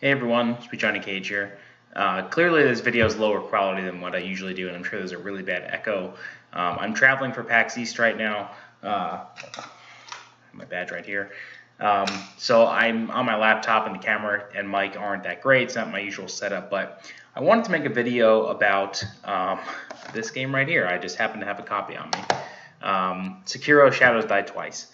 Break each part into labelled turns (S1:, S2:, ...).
S1: Hey everyone, SweetJohnnyCage here. Clearly this video is lower quality than what I usually do, and I'm sure there's a really bad echo. I'm traveling for PAX East right now. My badge right here. So I'm on my laptop, and the camera and mic aren't that great. It's not my usual setup, but I wanted to make a video about this game right here. I just happen to have a copy on me. Sekiro Shadows Die Twice.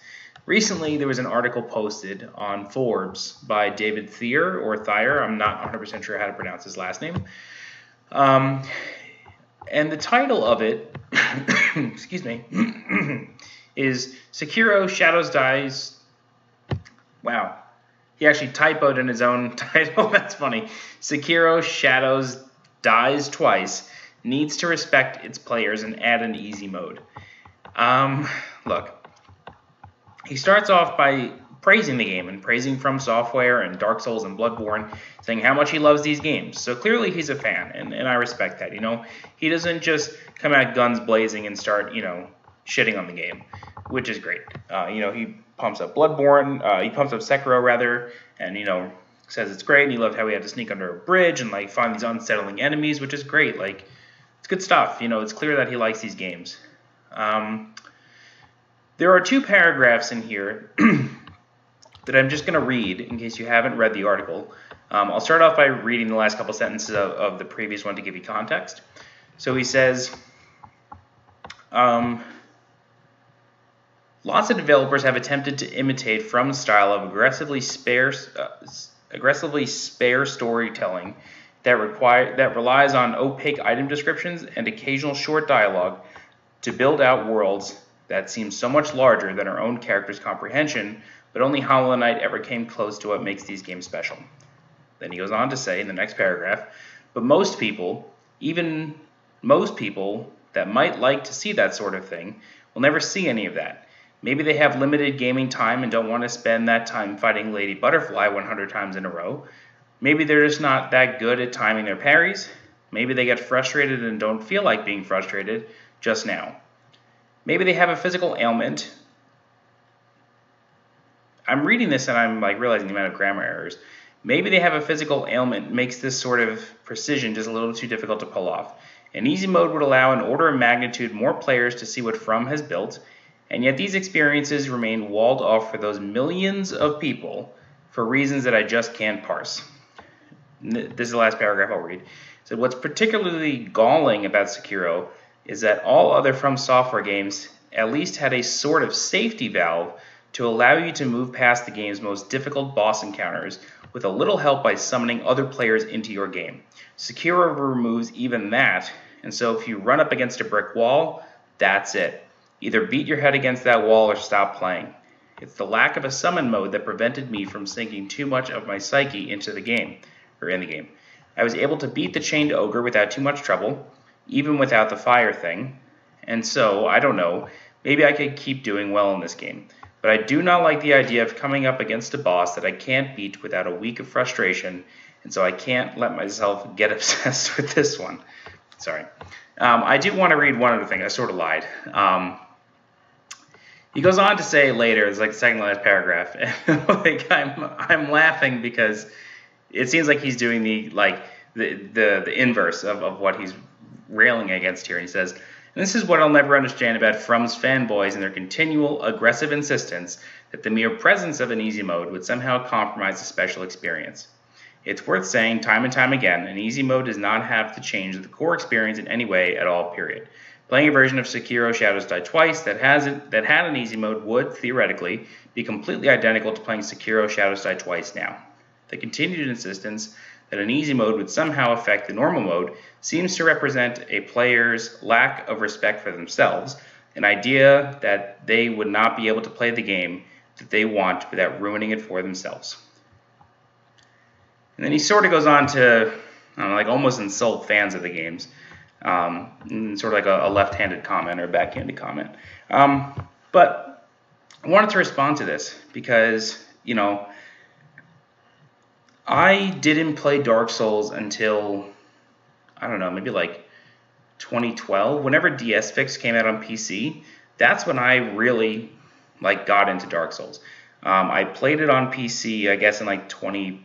S1: Recently, there was an article posted on Forbes by David Thier, or Thier. I'm not 100% sure how to pronounce his last name. And the title of it, excuse me, is Sekiro Shadows Dies. Wow. He actually typoed in his own title. That's funny. Sekiro Shadows Dies Twice. Needs to respect its players and add an easy mode. Look. He starts off by praising the game and praising From Software and Dark Souls and Bloodborne, saying how much he loves these games. So clearly he's a fan, and I respect that. You know, he doesn't just come out guns blazing and start, shitting on the game, which is great. He pumps up Bloodborne, he pumps up Sekiro rather, and says it's great. And he loved how he had to sneak under a bridge and find these unsettling enemies, which is great. It's good stuff. It's clear that he likes these games. There are two paragraphs in here that I'm just going to read in case you haven't read the article. I'll start off by reading the last couple sentences of the previous one to give you context. So he says, lots of developers have attempted to imitate From's style of aggressively spare storytelling that relies on opaque item descriptions and occasional short dialogue to build out worlds that seems so much larger than our own character's comprehension, but only Hollow Knight ever came close to what makes these games special. Then he goes on to say in the next paragraph, but most people, even most people that might like to see that sort of thing, will never see any of that. Maybe they have limited gaming time and don't want to spend that time fighting Lady Butterfly 100 times in a row. Maybe they're just not that good at timing their parries. Maybe they get frustrated and don't feel like being frustrated just now. Maybe they have a physical ailment. I'm reading this and I'm realizing the amount of grammar errors. Maybe they have a physical ailment makes this sort of precision just a little too difficult to pull off. An easy mode would allow an order of magnitude more players to see what From has built, and yet these experiences remain walled off for those millions of people for reasons that I just can't parse. This is the last paragraph I'll read. So what's particularly galling about Sekiro is that all other From Software games at least had a sort of safety valve to allow you to move past the game's most difficult boss encounters with a little help by summoning other players into your game. Sekiro removes even that, and so if you run up against a brick wall, that's it. Either beat your head against that wall or stop playing. It's the lack of a summon mode that prevented me from sinking too much of my psyche into the game, or in the game. I was able to beat the chained ogre without too much trouble, even without the fire thing, and so, I don't know, maybe I could keep doing well in this game. But I do not like the idea of coming up against a boss that I can't beat without a week of frustration, and so I can't let myself get obsessed with this one. Sorry. I do want to read one other thing. I sort of lied. He goes on to say later, it's the second to last paragraph, I'm laughing because it seems like he's doing the inverse of what he's railing against here. And he says, and this is what I'll never understand about From's fanboys and their continual aggressive insistence that the mere presence of an easy mode would somehow compromise the special experience. It's worth saying time and time again, an easy mode does not have to change the core experience in any way at all, period. Playing a version of Sekiro Shadows Die Twice that had an easy mode would, theoretically, be completely identical to playing Sekiro Shadows Die Twice now. The continued insistence that an easy mode would somehow affect the normal mode seems to represent a player's lack of respect for themselves, an idea that they would not be able to play the game that they want without ruining it for themselves. And then he sort of goes on to almost insult fans of the games, sort of a left-handed comment or a backhanded comment. But I wanted to respond to this because, I didn't play Dark Souls until, I don't know, maybe 2012. Whenever DS Fix came out on PC, that's when I really got into Dark Souls. I played it on PC, I guess, in 20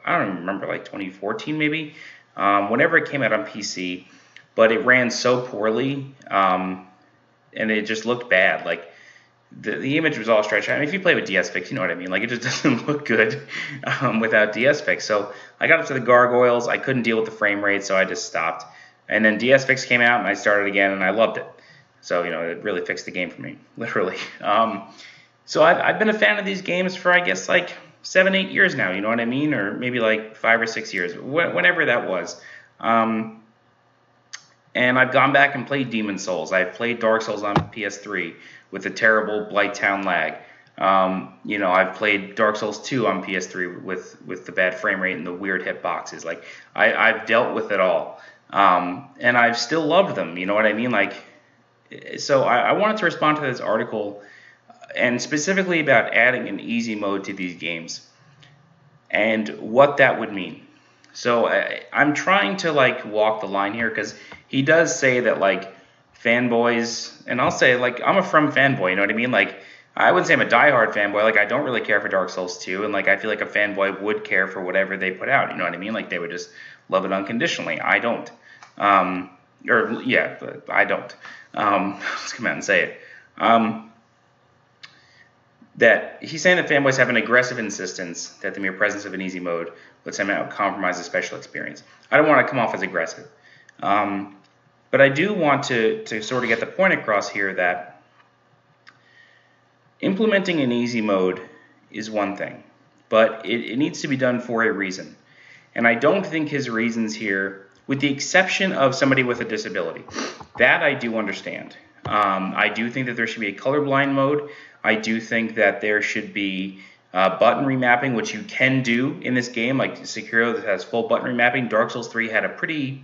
S1: I don't even remember, like 2014 maybe, whenever it came out on PC, but it ran so poorly, and it just looked bad. Like the image was all stretched out. I mean, if you play with DSFix, you know what I mean. Like it just doesn't look good without DSFix. So I got up to the gargoyles. I couldn't deal with the frame rate, so I just stopped. And then DSFix came out, and I started again, and I loved it. So it really fixed the game for me, literally. So I've been a fan of these games for, I guess, like 7-8 years now. You know what I mean? Or maybe like 5 or 6 years, whenever that was. And I've gone back and played Demon's Souls. I've played Dark Souls on PS3 with the terrible Blighttown lag. I've played Dark Souls 2 on PS3 with the bad frame rate and the weird hitboxes. Like I've dealt with it all, and I've still loved them. You know what I mean? Like, so I wanted to respond to this article, and specifically about adding an easy mode to these games, and what that would mean. So I'm trying to like walk the line here, because he does say that like fanboys, and I'll say like I'm a From fanboy, you know what I mean? Like I wouldn't say I'm a diehard fanboy. Like I don't really care for Dark Souls 2, and like I feel like a fanboy would care for whatever they put out, you know what I mean? Like they would just love it unconditionally. I don't. But I don't. Let's come out and say it. That he's saying that fanboys have an aggressive insistence that the mere presence of an easy mode would somehow compromise the special experience. I don't want to come off as aggressive. But I do want to sort of get the point across here that implementing an easy mode is one thing, but it needs to be done for a reason. And I don't think his reasons here, with the exception of somebody with a disability, that I do understand. I do think that there should be a colorblind mode. I do think that there should be button remapping, which you can do in this game. Like Sekiro that has full button remapping. Dark Souls 3 had a pretty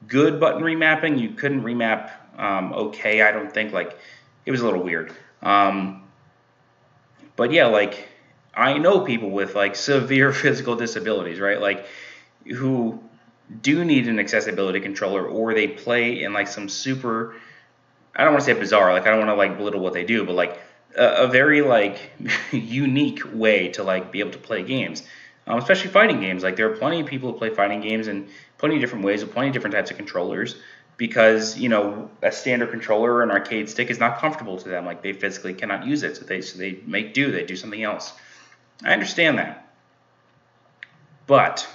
S1: good button remapping. You couldn't remap okay, I don't think. Like it was a little weird. But yeah, like I know people with like severe physical disabilities, right? Like who do need an accessibility controller, or they play in like some super, I don't want to say bizarre, like I don't want to like belittle what they do, but like a very like unique way to like be able to play games, especially fighting games. Like there are plenty of people who play fighting games in plenty of different ways with plenty of different types of controllers, because a standard controller or an arcade stick is not comfortable to them. Like they physically cannot use it, so they make do. They do something else. I understand that, but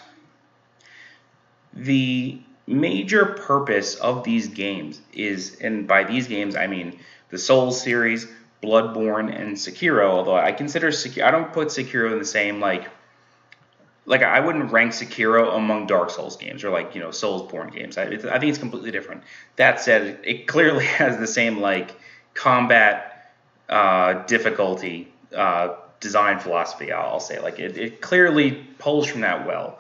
S1: the major purpose of these games is, and by these games I mean the Souls series, Bloodborne, and Sekiro. Although I consider I don't put Sekiro in the same like I wouldn't rank Sekiro among Dark Souls games or like Soulsborne games. I think it's completely different. That said, it clearly has the same like combat difficulty design philosophy. I'll say like it clearly pulls from that well.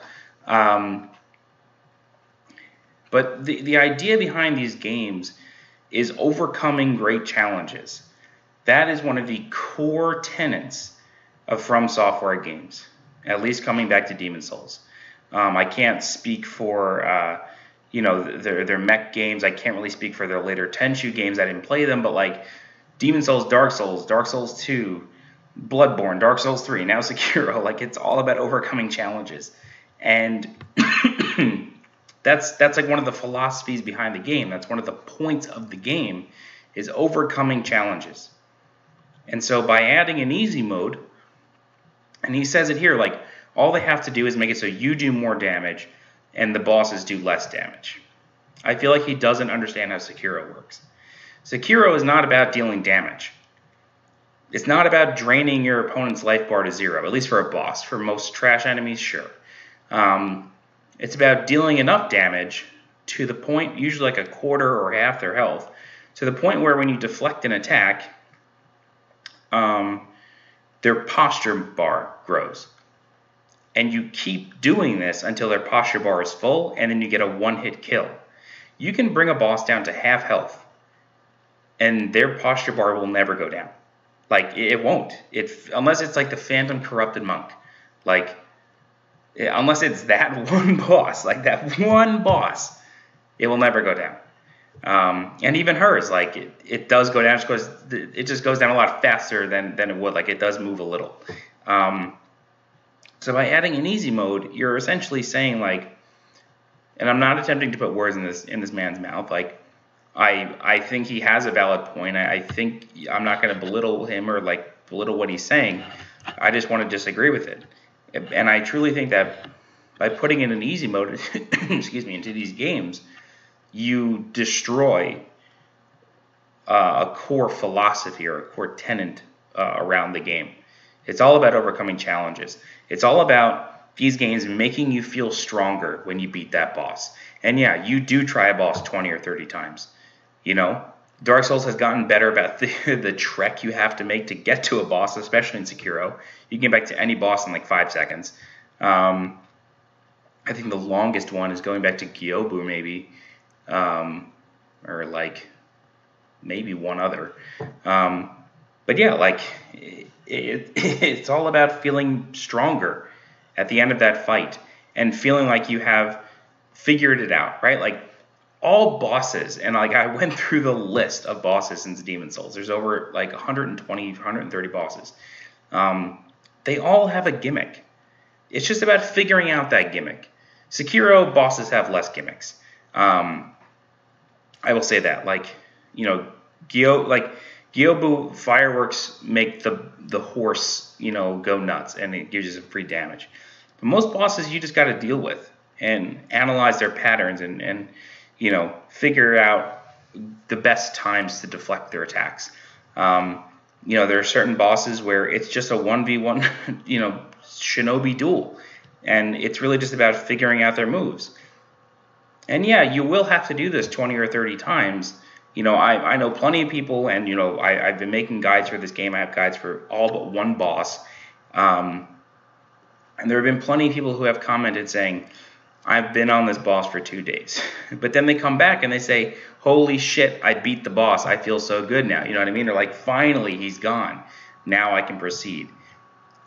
S1: But the idea behind these games is overcoming great challenges. That is one of the core tenets of From Software games, at least coming back to Demon's Souls. I can't speak for their mech games. I can't really speak for their later Tenchu games. I didn't play them, but like Demon's Souls, Dark Souls 2, Bloodborne, Dark Souls 3, now Sekiro, like it's all about overcoming challenges. And that's like one of the philosophies behind the game. That's one of the points of the game, is overcoming challenges. And so by adding an easy mode, and he says it here, like all they have to do is make it so you do more damage and the bosses do less damage. I feel like he doesn't understand how Sekiro works. Sekiro is not about dealing damage. It's not about draining your opponent's life bar to 0, at least for a boss. For most trash enemies, sure. It's about dealing enough damage to the point, usually like a quarter or half their health, to the point where when you deflect an attack, their posture bar grows. And you keep doing this until their posture bar is full, and then you get a one-hit kill. You can bring a boss down to half health, and their posture bar will never go down. Like, it won't. Unless it's like the Phantom Corrupted Monk. Like, unless it's that one boss, like that one boss, it will never go down. And even hers, like it does go down, it just goes down a lot faster than it would. Like it does move a little. So by adding an easy mode, you're essentially saying, like, and I'm not attempting to put words in this man's mouth. Like, I think he has a valid point. I think I'm not going to belittle him or like belittle what he's saying. I just want to disagree with it. And I truly think that by putting in an easy mode, excuse me, into these games, you destroy a core philosophy or a core tenet around the game. It's all about overcoming challenges. It's all about these games making you feel stronger when you beat that boss. And yeah, you do try a boss 20 or 30 times. You know, Dark Souls has gotten better about the trek you have to make to get to a boss, especially in Sekiro. You can get back to any boss in like 5 seconds. I think the longest one is going back to Gyobu, maybe, or like maybe one other. But yeah, like it's all about feeling stronger at the end of that fight and feeling like you have figured it out, right? Like all bosses, and like I went through the list of bosses since Demon Souls. There's over like 120, 130 bosses. They all have a gimmick. It's just about figuring out that gimmick. Sekiro bosses have less gimmicks. I will say that, like, you know, Gyobu fireworks make the horse, you know, go nuts, and it gives you some free damage. But most bosses you just got to deal with and analyze their patterns and you know, figure out the best times to deflect their attacks. You know, there are certain bosses where it's just a 1v1, you know, shinobi duel, and it's really just about figuring out their moves. And yeah, you will have to do this 20 or 30 times. You know, I know plenty of people, and, you know, I've been making guides for this game. I have guides for all but one boss. And there have been plenty of people who have commented saying, I've been on this boss for 2 days. But then they come back and they say, holy shit, I beat the boss. I feel so good now. You know what I mean? They're like, finally, he's gone. Now I can proceed.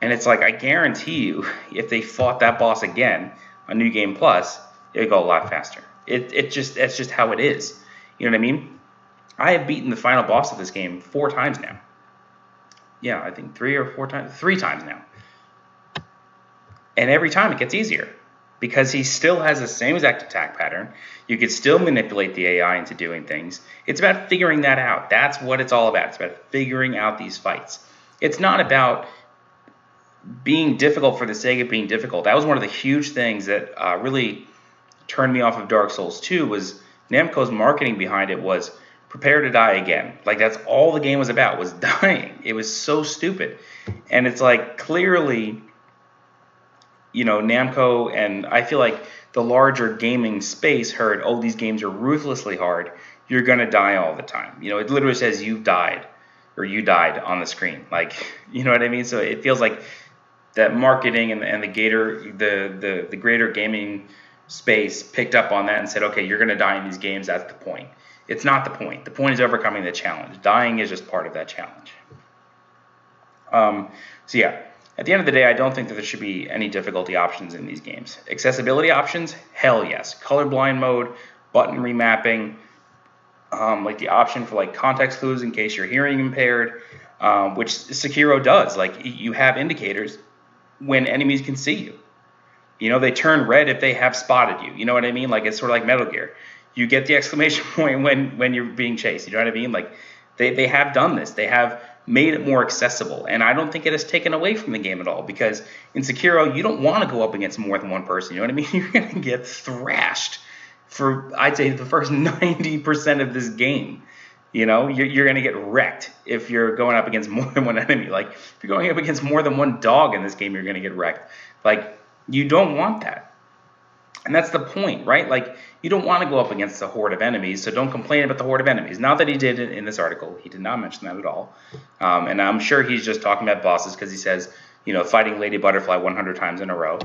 S1: And it's like, I guarantee you, if they fought that boss again on New Game Plus, it would go a lot faster. That's just how it is. You know what I mean? I have beaten the final boss of this game 4 times now. Yeah, I think 3 or 4 times. 3 times now. And every time it gets easier, because he still has the same exact attack pattern. You could still manipulate the AI into doing things. It's about figuring that out. That's what it's all about. It's about figuring out these fights. It's not about being difficult for the sake of being difficult. That was one of the huge things that really turned me off of Dark Souls 2, was Namco's marketing behind it was prepare to die again. Like, that's all the game was about, was dying. It was so stupid. And it's like, clearly, you know, Namco, and I feel like the larger gaming space heard, oh, these games are ruthlessly hard. You're going to die all the time. You know, it literally says you died, or you died on the screen. Like, you know what I mean? So it feels like that marketing and the greater gaming space picked up on that and said, okay, you're going to die in these games. That's the point. It's not the point. The point is overcoming the challenge. Dying is just part of that challenge. So yeah. At the end of the day, I don't think that there should be any difficulty options in these games. Accessibility options? Hell yes. Colorblind mode, button remapping, like the option for like context clues in case you're hearing impaired, which Sekiro does. Like, you have indicators when enemies can see you. You know, they turn red if they have spotted you. You know what I mean? Like, it's sort of like Metal Gear. You get the exclamation point when you're being chased. You know what I mean? Like, they have done this. They have made it more accessible, and I don't think it has taken away from the game at all, because in Sekiro, you don't want to go up against more than one person. You know what I mean? You're going to get thrashed for, I'd say, the first 90% of this game. You know, you're going to get wrecked if you're going up against more than one enemy. Like, if you're going up against more than one dog in this game, you're going to get wrecked. Like, you don't want that. And that's the point, right? Like, you don't want to go up against a horde of enemies, so don't complain about the horde of enemies. Not that he did it in this article. He did not mention that at all. And I'm sure he's just talking about bosses because he says, you know, fighting Lady Butterfly 100 times in a row.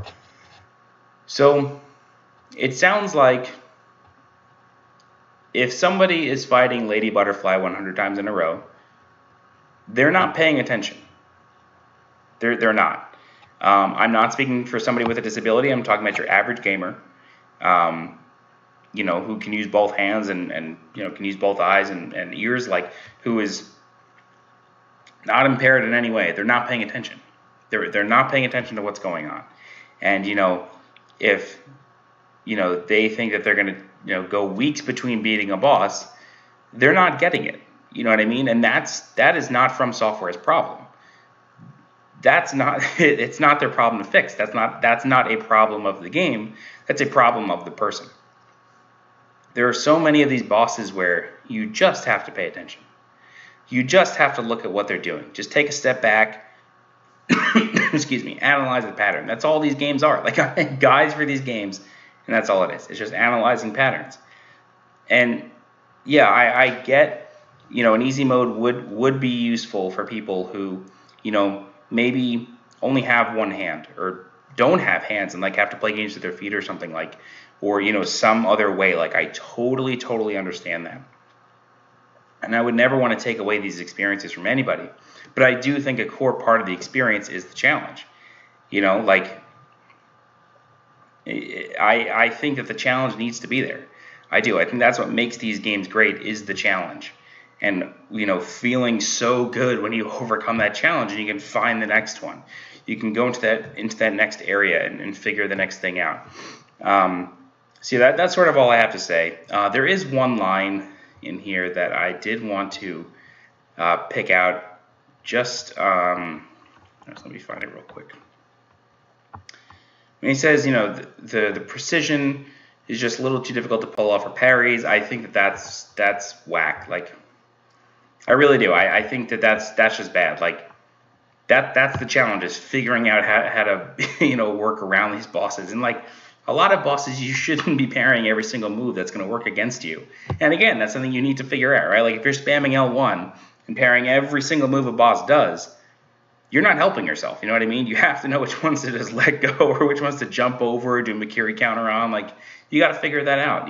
S1: So it sounds like if somebody is fighting Lady Butterfly 100 times in a row, they're not paying attention. They're not. I'm not speaking for somebody with a disability. I'm talking about your average gamer, you know, who can use both hands and you know, can use both eyes and ears, like, who is not impaired in any way. They're not paying attention. They're not paying attention to what's going on. And, if, they think that they're going to, go weeks between beating a boss, they're not getting it. You know what I mean? And that is not From Software's problem. That's not, it's not their problem to fix. That's not a problem of the game. That's a problem of the person. There are so many of these bosses where you just have to pay attention. You just have to look at what they're doing. Just take a step back, excuse me, analyze the pattern. That's all these games are. Like, I make guides for these games, and that's all it is. It's just analyzing patterns. And yeah, I get, an easy mode would be useful for people who, maybe only have one hand or don't have hands and like have to play games with their feet or something, like, or some other way. Like, I totally understand that, and I would never want to take away these experiences from anybody, but I do think a core part of the experience is the challenge. Like, I think that the challenge needs to be there. I do. I think that's what makes these games great, is the challenge. And, feeling so good when you overcome that challenge and you can find the next one. You can go into that next area and figure the next thing out. So that's sort of all I have to say. There is one line in here that I did want to pick out. Just let me find it real quick. When he says, the precision is just a little too difficult to pull off for parries, I think that's whack. Like, I really do. I think that's just bad. Like, that's the challenge, is figuring out how to work around these bosses. And like a lot of bosses, you shouldn't be parrying every single move that's going to work against you. And again, that's something you need to figure out, right? Like, if you're spamming L1 and parrying every single move a boss does, you're not helping yourself. You know what I mean? You have to know which ones to just let go or which ones to jump over or do Makiri counter on. Like, you got to figure that out.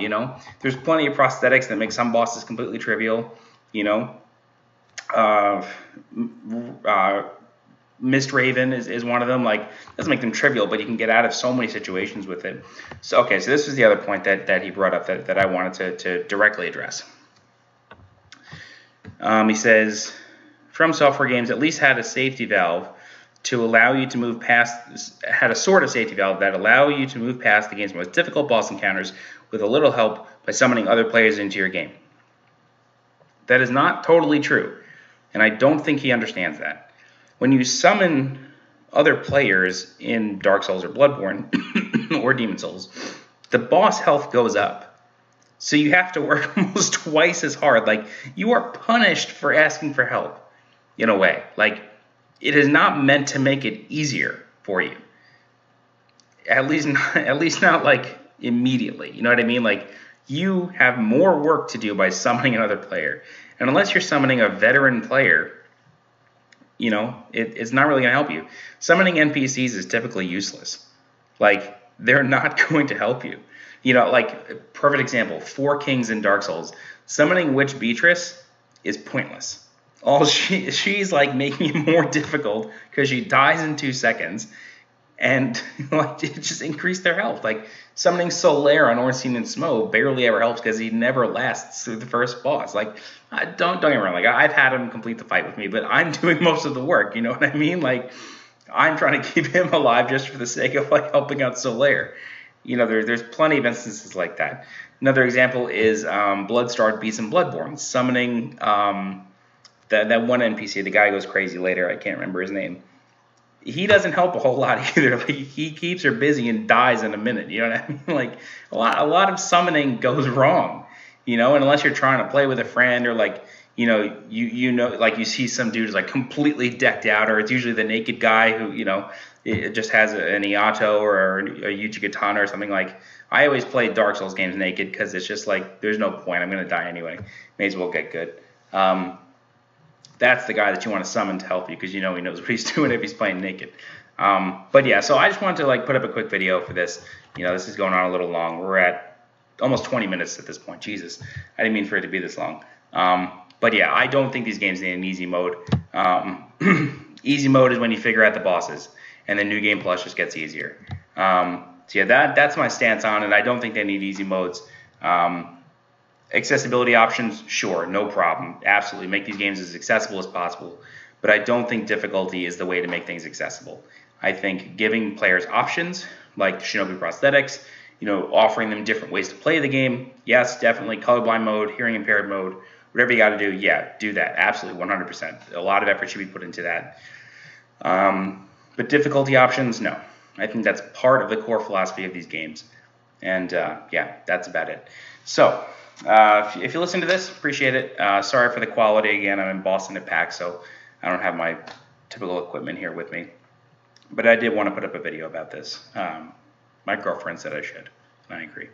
S1: There's plenty of prosthetics that make some bosses completely trivial. Mist Raven is one of them. Like, doesn't make them trivial, but you can get out of so many situations with it. So okay, so this was the other point that he brought up that I wanted to directly address. He says, From Software games at least had a safety valve to allow you to move past, had a sort of safety valve that allow you to move past the game's most difficult boss encounters with a little help by summoning other players into your game. That is not totally true, and I don't think he understands that. When you summon other players in Dark Souls or Bloodborne or Demon Souls, the boss health goes up. So you have to work almost twice as hard. Like, you are punished for asking for help, in a way. Like, it is not meant to make it easier for you. At least not like immediately. You know what I mean? Like, you have more work to do by summoning another player. And unless you're summoning a veteran player, it's not really going to help you. Summoning NPCs is typically useless. Like, they're not going to help you. Like, perfect example, 4 Kings in Dark Souls. Summoning Witch Beatrice is pointless. She's like making it more difficult because she dies in 2 seconds, and like, it just increased their health. Like, summoning Solaire on Ornstein and Smo barely ever helps because he never lasts through the first boss. Like, don't get me wrong. Like, I've had him complete the fight with me, but I'm doing most of the work. You know what I mean? Like, I'm trying to keep him alive just for the sake of like helping out Solaire. There's plenty of instances like that. Another example is Bloodstarved Beasts in Bloodborne, summoning that one NPC, the guy goes crazy later. I can't remember his name. He doesn't help a whole lot either. Like, he keeps her busy and dies in a minute. You know what I mean? Like, a lot of summoning goes wrong. And unless you're trying to play with a friend, or like, like you see some dude is like completely decked out, or it's usually the naked guy who, it just has an Iato or a Uchigatana or something. Like, I always play Dark Souls games naked because it's just like, there's no point. I'm going to die anyway. May as well get good. That's the guy that you want to summon to help you, because he knows what he's doing if he's playing naked. But yeah, so I just wanted to like put up a quick video for this. This is going on a little long. We're at almost 20 minutes at this point. Jesus, I didn't mean for it to be this long. But yeah, I don't think these games need an easy mode. Easy mode is when you figure out the bosses, and then New Game Plus just gets easier. So yeah, that's my stance on it. I don't think they need easy modes. Accessibility options, sure, no problem. Absolutely, make these games as accessible as possible. But I don't think difficulty is the way to make things accessible. I think giving players options like Shinobi prosthetics, offering them different ways to play the game. Yes, definitely colorblind mode, hearing impaired mode, whatever you got to do, yeah, do that. Absolutely, 100%. A lot of effort should be put into that. But difficulty options, no. I think that's part of the core philosophy of these games. And yeah, that's about it. So if you listen to this, appreciate it. Sorry for the quality again. I'm in Boston at PAX, so I don't have my typical equipment here with me. But I did want to put up a video about this. My girlfriend said I should, and I agree.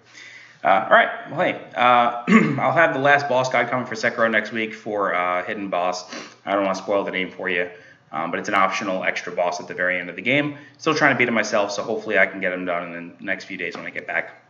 S1: All right, well, hey, I'll have the last boss guide coming for Sekiro next week for Hidden Boss. I don't want to spoil the name for you, but it's an optional extra boss at the very end of the game. Still trying to beat him myself, so hopefully I can get him done in the next few days when I get back.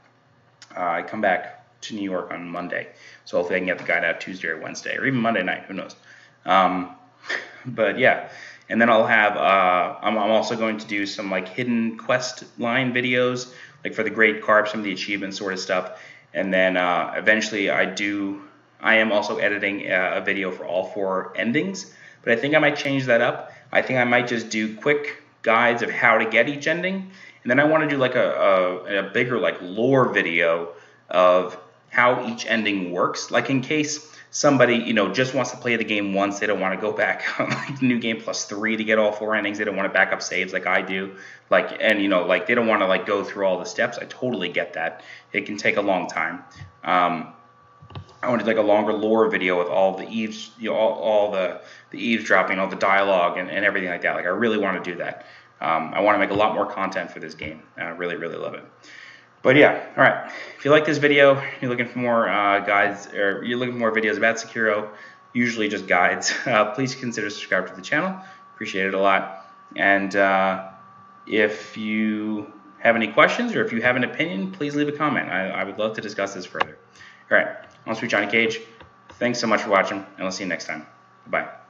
S1: I come back to New York on Monday, so hopefully I can get the guide out Tuesday or Wednesday, or even Monday night, who knows. But yeah. And then I'll have, I'm also going to do some like hidden quest line videos, like for the Great Carp, some of the achievement sort of stuff. And then eventually I am also editing a video for all 4 endings, but I think I might change that up. I think I might just do quick guides of how to get each ending. And then I want to do like a bigger like lore video of how each ending works, like in case somebody, just wants to play the game once. They don't want to go back on like New Game Plus 3 to get all 4 endings. They don't want to back up saves like I do. And they don't want to like go through all the steps. I totally get that. It can take a long time. I want to do like a longer lore video with all the all the eavesdropping, all the dialogue and everything like that. Like I really want to do that. I want to make a lot more content for this game. I really, really love it. But yeah, all right. If you like this video, you're looking for more guides, or you're looking for more videos about Sekiro, usually just guides, please consider subscribing to the channel. Appreciate it a lot. And if you have any questions or if you have an opinion, please leave a comment. I would love to discuss this further. All right, I'm SweetJohnnyCage. Thanks so much for watching, and I'll see you next time. Bye.